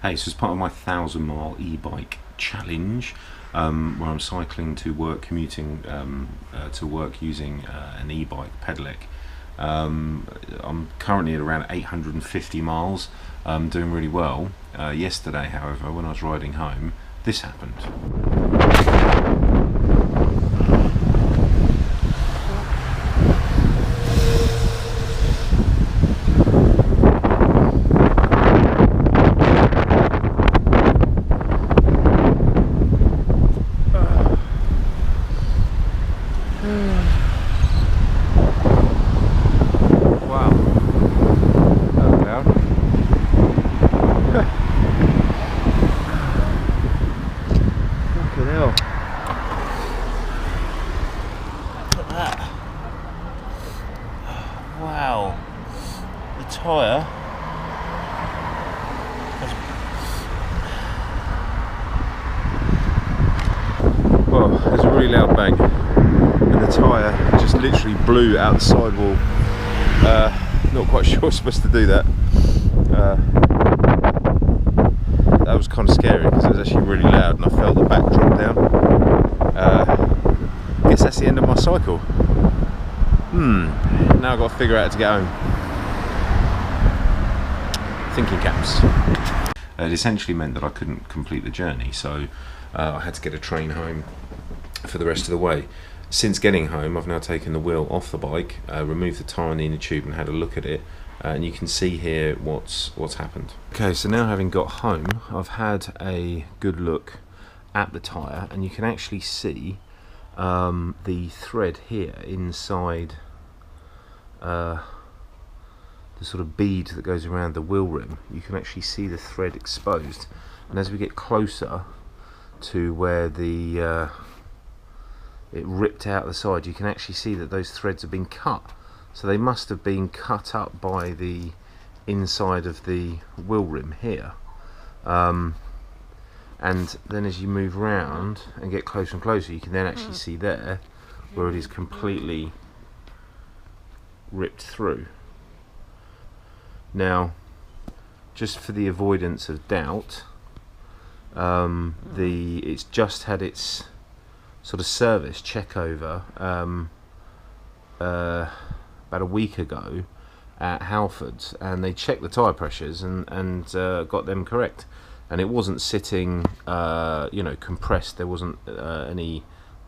Hey, so as part of my 1,000-mile e-bike challenge, where I'm cycling to work, commuting to work using an e-bike pedelec, I'm currently at around 850 miles, doing really well. Yesterday, however, when I was riding home, this happened. Wow, the tyre well, there's a really loud bang and the tyre just literally blew out the sidewall. Not quite sure I was supposed to do that. That was kind of scary because it was actually really loud and I felt the back drop down. I guess that's the end of my cycle. Now I've got to figure out how to get home. Thinking caps. It essentially meant that I couldn't complete the journey, so I had to get a train home for the rest of the way. Since getting home, I've now taken the wheel off the bike, removed the tyre and the inner tube and had a look at it, and you can see here what's happened. Okay, so now having got home, I've had a good look at the tyre, and you can actually see the thread here inside the sort of bead that goes around the wheel rim. You can actually see the thread exposed, and as we get closer to where the it ripped out the side, you can actually see that those threads have been cut. So they must have been cut up by the inside of the wheel rim here. And then as you move around and get closer and closer, you can then actually see there where it is completely ripped through. Now, just for the avoidance of doubt, it's just had its sort of service check over about a week ago at Halfords, and they checked the tyre pressures and got them correct, and it wasn't sitting compressed. There wasn't any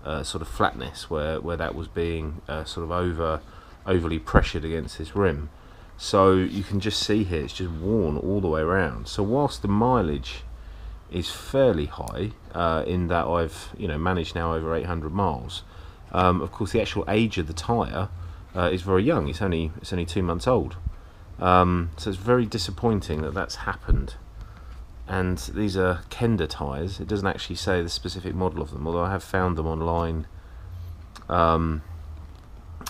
sort of flatness where that was being sort of overly pressured against this rim. So you can just see here it's just worn all the way around. So whilst the mileage is fairly high, in that I've managed now over 800 miles, of course the actual age of the tyre is very young. It's only 2 months old. So it's very disappointing that that's happened. And these are Kenda tyres. It doesn't actually say the specific model of them, although I have found them online, and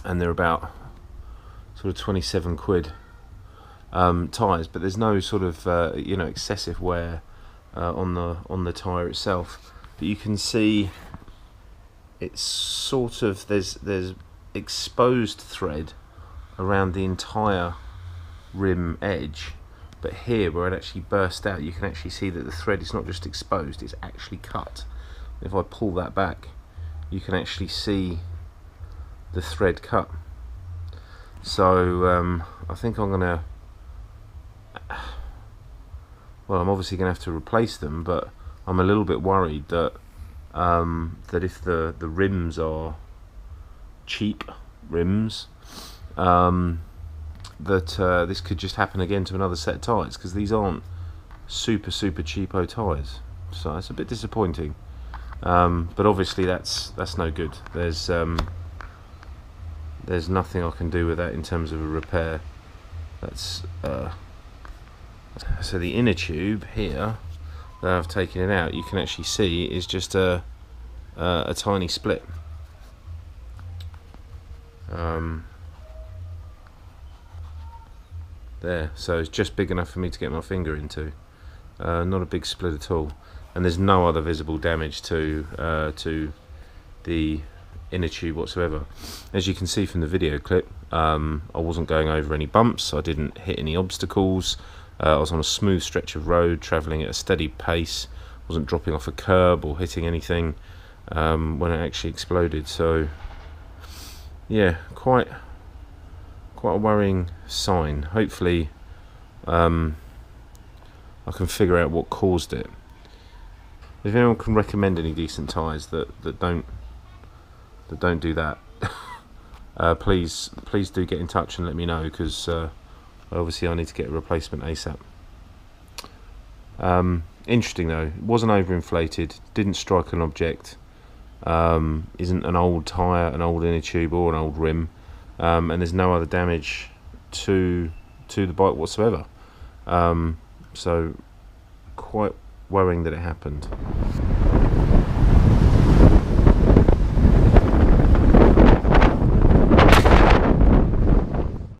they're about sort of 27 quid tyres, but there's no sort of excessive wear on the tyre itself. But you can see it's sort of there's exposed thread around the entire rim edge, but here where it actually burst out, you can actually see that the thread is not just exposed, it's actually cut. If I pull that back, you can actually see the thread cut. So I think I'm gonna, well, I'm obviously gonna have to replace them, but I'm a little bit worried that that if the rims are cheap rims, that this could just happen again to another set of tyres, because these aren't super cheapo tyres. So it's a bit disappointing, but obviously that's no good. There's nothing I can do with that in terms of a repair. That's so the inner tube here that I've taken it out, you can actually see is just a tiny split. There, so it's just big enough for me to get my finger into. Not a big split at all, and there's no other visible damage to the inner tube whatsoever. As you can see from the video clip, I wasn't going over any bumps, I didn't hit any obstacles, I was on a smooth stretch of road, travelling at a steady pace, wasn't dropping off a curb or hitting anything when it actually exploded. So yeah, quite a worrying sign. Hopefully I can figure out what caused it. If anyone can recommend any decent tyres that don't do that, please do get in touch and let me know, because obviously I need to get a replacement ASAP. Interesting though, it wasn't overinflated, didn't strike an object, isn't an old tyre, an old inner tube or an old rim, and there's no other damage to the bike whatsoever. So quite worrying that it happened.